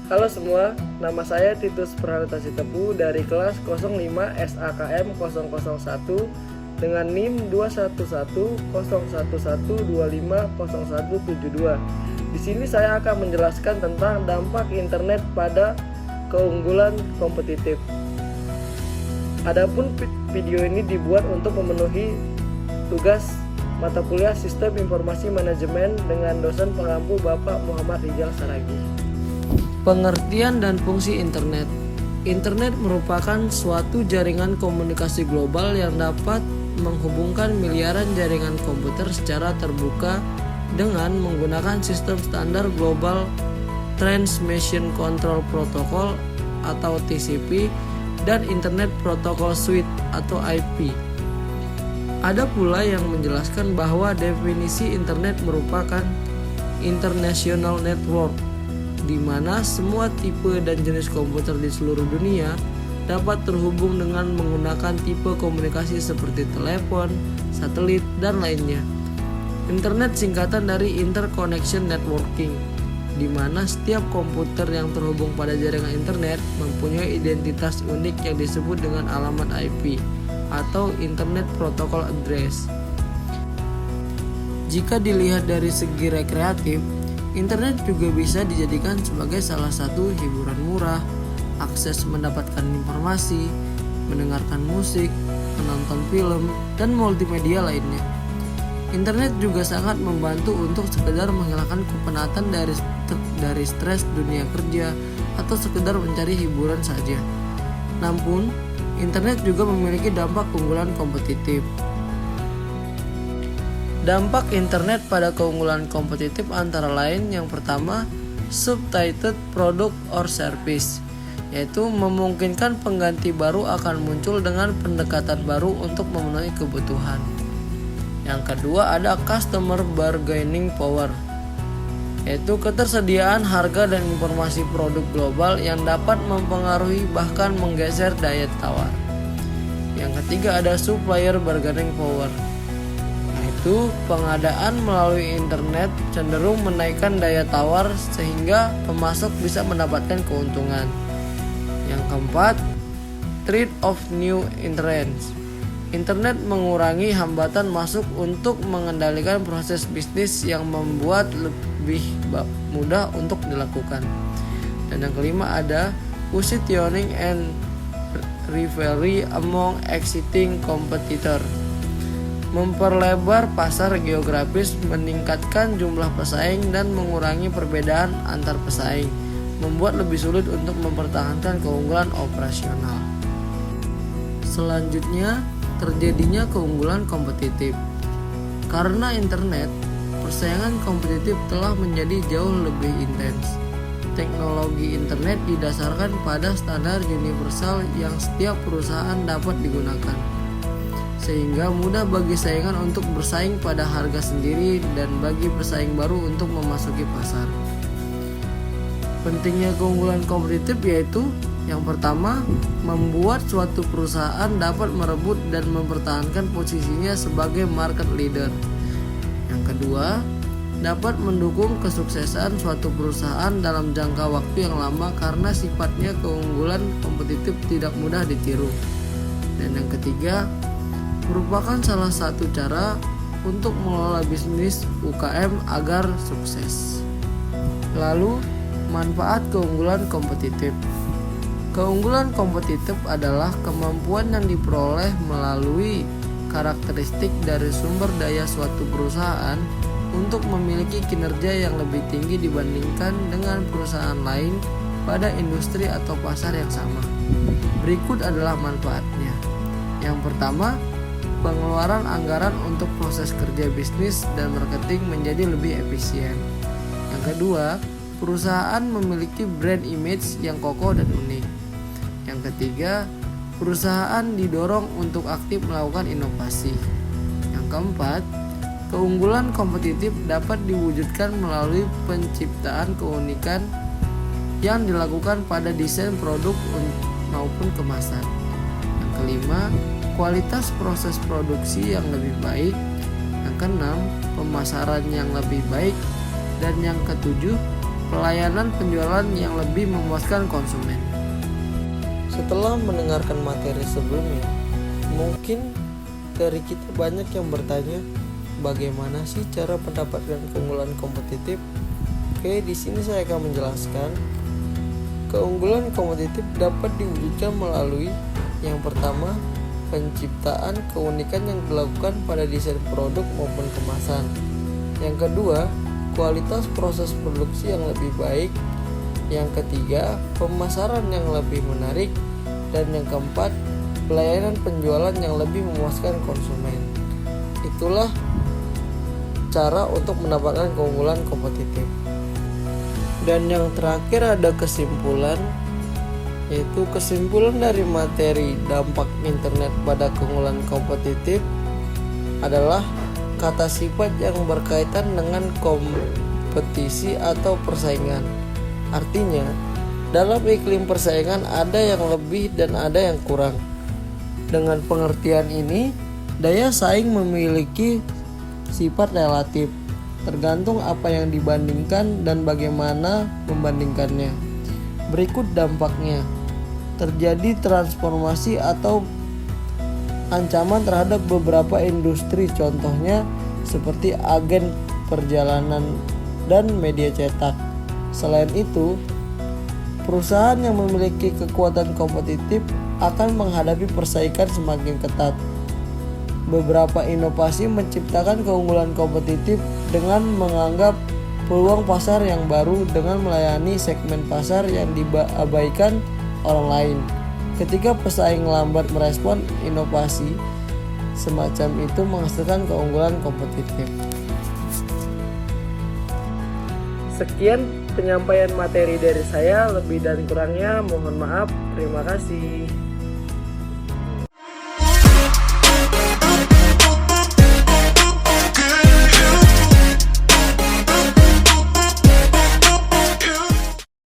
Halo semua, nama saya Titus Pranata Sitepu dari kelas 05 SAKM 001 dengan NIM 2110111250172. Di sini saya akan menjelaskan tentang dampak internet pada keunggulan kompetitif. Adapun video ini dibuat untuk memenuhi tugas mata kuliah Sistem Informasi Manajemen dengan dosen pengampu Bapak Muhammad Rijal Saragi. Pengertian dan fungsi internet. Internet merupakan suatu jaringan komunikasi global yang dapat menghubungkan miliaran jaringan komputer secara terbuka dengan menggunakan sistem standar Global Transmission Control Protocol atau TCP dan Internet Protocol Suite atau IP. Ada pula yang menjelaskan bahwa definisi internet merupakan international network, di mana semua tipe dan jenis komputer di seluruh dunia dapat terhubung dengan menggunakan tipe komunikasi seperti telepon, satelit, dan lainnya. Internet singkatan dari Interconnection Networking, di mana setiap komputer yang terhubung pada jaringan internet mempunyai identitas unik yang disebut dengan alamat IP atau Internet Protocol Address. Jika dilihat dari segi rekreatif, internet juga bisa dijadikan sebagai salah satu hiburan murah, akses mendapatkan informasi, mendengarkan musik, menonton film, dan multimedia lainnya. Internet juga sangat membantu untuk sekedar menghilangkan kepenatan dari stres dunia kerja atau sekedar mencari hiburan saja. Namun, internet juga memiliki dampak keunggulan kompetitif. Dampak internet pada keunggulan kompetitif antara lain yang pertama, substitute product or service, yaitu memungkinkan pengganti baru akan muncul dengan pendekatan baru untuk memenuhi kebutuhan. Yang kedua ada customer bargaining power, yaitu ketersediaan harga dan informasi produk global yang dapat mempengaruhi bahkan menggeser daya tawar. Yang ketiga ada supplier bargaining power, yaitu pengadaan melalui internet cenderung menaikkan daya tawar sehingga pemasok bisa mendapatkan keuntungan. Yang keempat, threat of new entrants. Internet mengurangi hambatan masuk untuk mengendalikan proses bisnis yang membuat lebih mudah untuk dilakukan. Dan yang kelima ada positioning and rivalry among existing competitor. Memperlebar pasar geografis, meningkatkan jumlah pesaing dan mengurangi perbedaan antar pesaing, membuat lebih sulit untuk mempertahankan keunggulan operasional. Selanjutnya, terjadinya keunggulan kompetitif. Karena internet, persaingan kompetitif telah menjadi jauh lebih intens. Teknologi internet didasarkan pada standar universal yang setiap perusahaan dapat digunakan, sehingga mudah bagi saingan untuk bersaing pada harga sendiri dan bagi pesaing baru untuk memasuki pasar. Pentingnya keunggulan kompetitif yaitu yang pertama, membuat suatu perusahaan dapat merebut dan mempertahankan posisinya sebagai market leader. Yang kedua, dapat mendukung kesuksesan suatu perusahaan dalam jangka waktu yang lama karena sifatnya keunggulan kompetitif tidak mudah ditiru. Dan yang ketiga, merupakan salah satu cara untuk mengelola bisnis UKM agar sukses. Lalu, manfaat keunggulan kompetitif. Keunggulan kompetitif adalah kemampuan yang diperoleh melalui karakteristik dari sumber daya suatu perusahaan untuk memiliki kinerja yang lebih tinggi dibandingkan dengan perusahaan lain pada industri atau pasar yang sama. Berikut adalah manfaatnya. Yang pertama, pengeluaran anggaran untuk proses kerja bisnis dan marketing menjadi lebih efisien. Yang kedua, perusahaan memiliki brand image yang kokoh dan unik. Yang ketiga, perusahaan didorong untuk aktif melakukan inovasi. Yang keempat, keunggulan kompetitif dapat diwujudkan melalui penciptaan keunikan yang dilakukan pada desain produk maupun kemasan. Yang kelima, kualitas proses produksi yang lebih baik. Yang keenam, pemasaran yang lebih baik. Dan yang ketujuh, pelayanan penjualan yang lebih memuaskan konsumen. Setelah mendengarkan materi sebelumnya, mungkin dari kita banyak yang bertanya, bagaimana sih cara mendapatkan keunggulan kompetitif? Oke, di sini saya akan menjelaskan. Keunggulan kompetitif dapat diwujudkan melalui yang pertama, penciptaan keunikan yang dilakukan pada desain produk maupun kemasan. Yang kedua, kualitas proses produksi yang lebih baik. Yang ketiga, pemasaran yang lebih menarik. Dan yang keempat, pelayanan penjualan yang lebih memuaskan konsumen. Itulah cara untuk mendapatkan keunggulan kompetitif. Dan yang terakhir ada kesimpulan, yaitu kesimpulan dari materi dampak internet pada keunggulan kompetitif adalah kata sifat yang berkaitan dengan kompetisi atau persaingan. Artinya, dalam iklim persaingan ada yang lebih dan ada yang kurang. Dengan pengertian ini, daya saing memiliki sifat relatif, tergantung apa yang dibandingkan dan bagaimana membandingkannya. Berikut dampaknya. Terjadi transformasi atau ancaman terhadap beberapa industri, contohnya seperti agen perjalanan dan media cetak. Selain itu, perusahaan yang memiliki kekuatan kompetitif akan menghadapi persaingan semakin ketat. Beberapa inovasi menciptakan keunggulan kompetitif dengan menganggap peluang pasar yang baru dengan melayani segmen pasar yang diabaikan orang lain. Ketika pesaing lambat merespon inovasi semacam itu menghasilkan keunggulan kompetitif. Sekian penyampaian materi dari saya, lebih dan kurangnya mohon maaf. Terima kasih.